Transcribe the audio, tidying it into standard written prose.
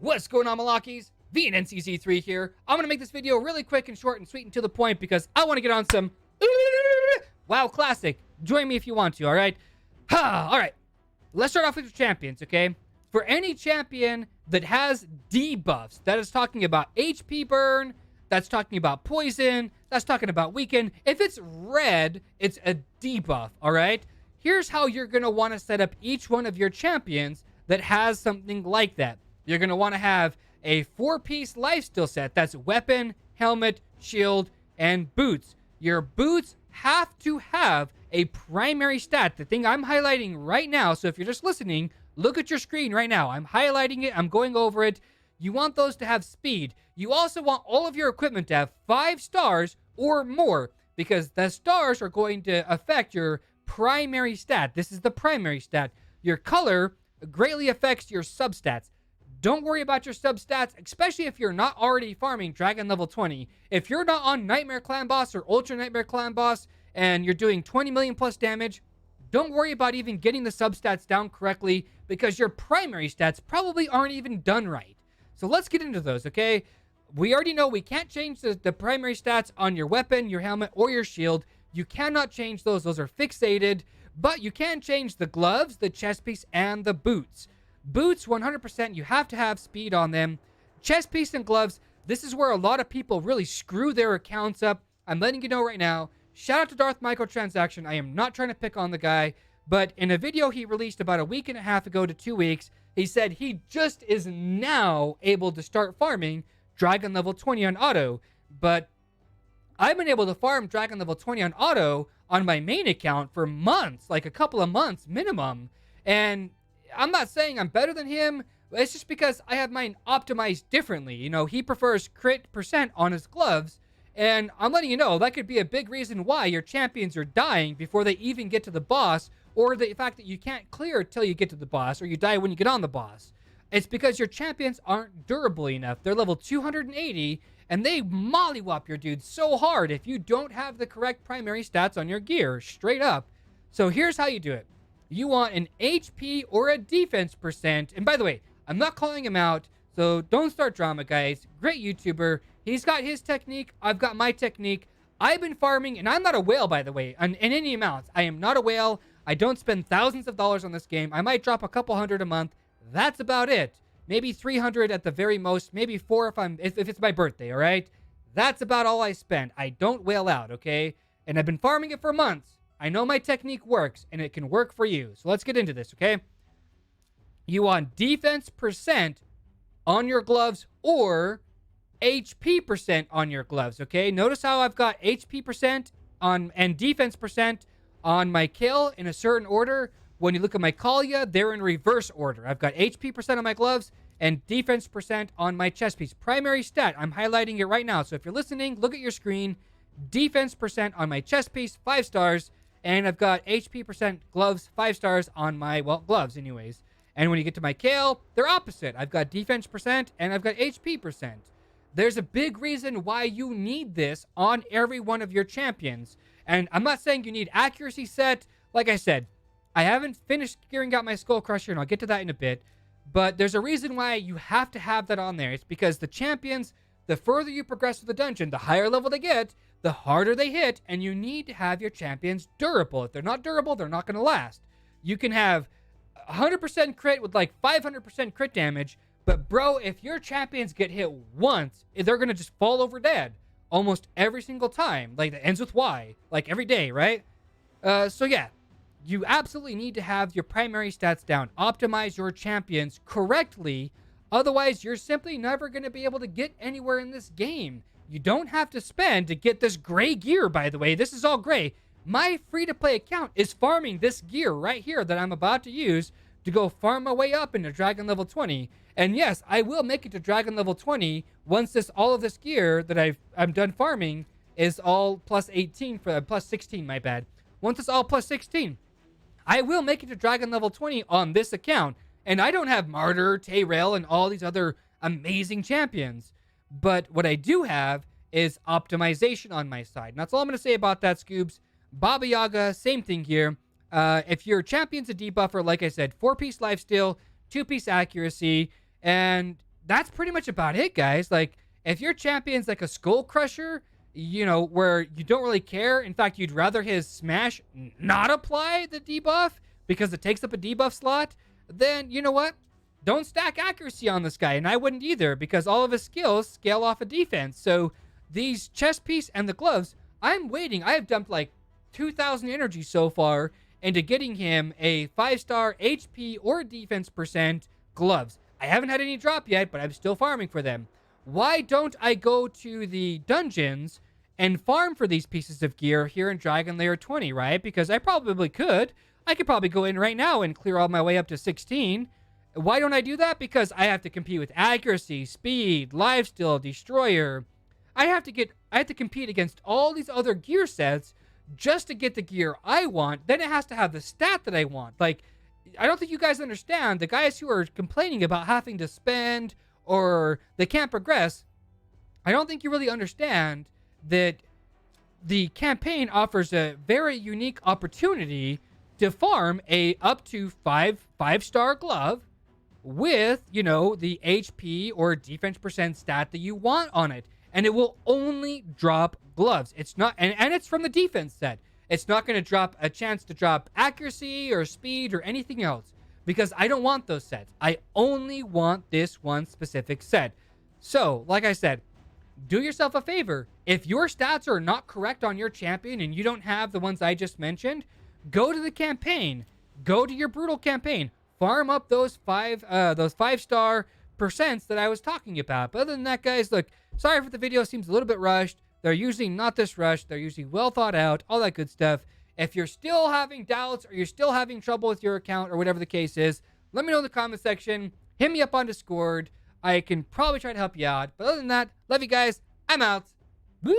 What's going on, Malakis? VNNCZ3 here. I'm going to make this video really quick and short and sweet and to the point because I want to get on some WoW Classic. Join me if you want to, alright? Alright, let's start off with your champions, okay? For any champion that has debuffs, that is talking about HP burn, that's talking about poison, that's talking about weaken. If it's red, it's a debuff, alright? Here's how you're going to want to set up each one of your champions that has something like that. You're going to want to have a 4-piece lifesteal set. That's weapon, helmet, shield, and boots. Your boots have to have a primary stat. The thing I'm highlighting right now, so if you're just listening, look at your screen right now. I'm highlighting it. I'm going over it. You want those to have speed. You also want all of your equipment to have 5 stars or more, because the stars are going to affect your primary stat. This is the primary stat. Your color greatly affects your substats. Don't worry about your substats, especially if you're not already farming Dragon level 20. If you're not on Nightmare Clan Boss or Ultra Nightmare Clan Boss and you're doing 20 million plus damage, don't worry about even getting the substats down correctly because your primary stats probably aren't even done right. So let's get into those, okay? We already know we can't change the primary stats on your weapon, your helmet, or your shield. You cannot change those. Those are fixated. But you can change the gloves, the chest piece, and the boots. Boots, 100%, you have to have speed on them. Chest piece and gloves, this is where a lot of people really screw their accounts up. I'm letting you know right now. Shout out to Darth Micro transaction. I am not trying to pick on the guy, but in a video he released about a week and a half ago to 2 weeks, he said he just is now able to start farming Dragon level 20 on auto. But I've been able to farm Dragon level 20 on auto on my main account for months, like a couple of months minimum. And I'm not saying I'm better than him. It's just because I have mine optimized differently. You know, he prefers crit percent on his gloves. And I'm letting you know, that could be a big reason why your champions are dying before they even get to the boss, or the fact that you can't clear till you get to the boss, or you die when you get on the boss. It's because your champions aren't durable enough. They're level 280, and they mollywop your dudes so hard if you don't have the correct primary stats on your gear, straight up. So here's how you do it. You want an HP or a defense percent. And by the way, I'm not calling him out, so don't start drama, guys. Great YouTuber. He's got his technique. I've got my technique. I've been farming, and I'm not a whale, by the way, in any amounts. I am not a whale. I don't spend thousands of dollars on this game. I might drop a couple hundred a month. That's about it. Maybe 300 at the very most. Maybe 4 if it's my birthday, all right? That's about all I spend. I don't whale out, okay? And I've been farming it for months. I know my technique works, and it can work for you. So let's get into this, okay? You want defense percent on your gloves or HP percent on your gloves, okay? Notice how I've got HP percent on and defense percent on my kill in a certain order. When you look at my Kalia, they're in reverse order. I've got HP percent on my gloves and defense percent on my chest piece. Primary stat, I'm highlighting it right now. So if you're listening, look at your screen. Defense percent on my chest piece, 5 stars. And I've got HP percent gloves, 5 stars on my, well, gloves anyways. And when you get to my Kale, they're opposite. I've got defense percent and I've got HP percent. There's a big reason why you need this on every one of your champions. And I'm not saying you need accuracy set. Like I said, I haven't finished gearing out my Skull Crusher, and I'll get to that in a bit. But there's a reason why you have to have that on there. It's because the champions, the further you progress through the dungeon, the higher level they get, the harder they hit, and you need to have your champions durable. If they're not durable, they're not going to last. You can have 100% crit with like 500% crit damage, but bro, if your champions get hit once, they're going to just fall over dead almost every single time. Like, that ends with Y, like every day, right? So yeah, you absolutely need to have your primary stats down. Optimize your champions correctly. Otherwise, you're simply never going to be able to get anywhere in this game. You don't have to spend to get this gray gear, by the way. This is all gray. My free-to-play account is farming this gear right here that I'm about to use to go farm my way up into Dragon level 20. And yes, I will make it to Dragon level 20 once all of this gear that I'm done farming is all plus 18 for plus 16, my bad. Once it's all plus 16, I will make it to Dragon level 20 on this account. And I don't have Martyr, Tayrail, and all these other amazing champions. But what I do have is optimization on my side. And that's all I'm going to say about that, Scoobs. Baba Yaga, same thing here. If your champion's a debuffer, like I said, 4-piece lifesteal, 2-piece accuracy, and that's pretty much about it, guys. Like, if your champion's like a Skull Crusher, where you don't really care. In fact, you'd rather his smash not apply the debuff because it takes up a debuff slot, then you know what? Don't stack accuracy on this guy, and I wouldn't either, because all of his skills scale off of defense. So these chest piece and the gloves, I'm waiting. I have dumped like 2,000 energy so far into getting him a 5-star HP or defense percent gloves. I haven't had any drop yet, but I'm still farming for them. Why don't I go to the dungeons and farm for these pieces of gear here in Dragon Lair 20, right? Because I probably could. I could probably go in right now and clear all my way up to 16. Why don't I do that? Because I have to compete with accuracy, speed, lifesteal, destroyer. I have to compete against all these other gear sets just to get the gear I want. Then it has to have the stat that I want. Like, I don't think you guys understand. The guys who are complaining about having to spend or they can't progress, I don't think you really understand that the campaign offers a very unique opportunity to farm a up to 5-star glove with, the HP or defense percent stat that you want on it. And it will only drop gloves. It's not, and it's from the defense set. It's not going to drop a chance to drop accuracy or speed or anything else, because I don't want those sets. I only want this one specific set. So, like I said, do yourself a favor. If your stats are not correct on your champion and you don't have the ones I just mentioned, go to the campaign. Go to your brutal campaign. Farm up those 5-star percents that I was talking about. But other than that, guys, look, sorry if the video seems a little bit rushed. They're usually not this rushed. They're usually well thought out, all that good stuff. If you're still having doubts or you're still having trouble with your account or whatever the case is, let me know in the comment section. Hit me up on Discord. I can probably try to help you out. But other than that, love you guys. I'm out. Boop.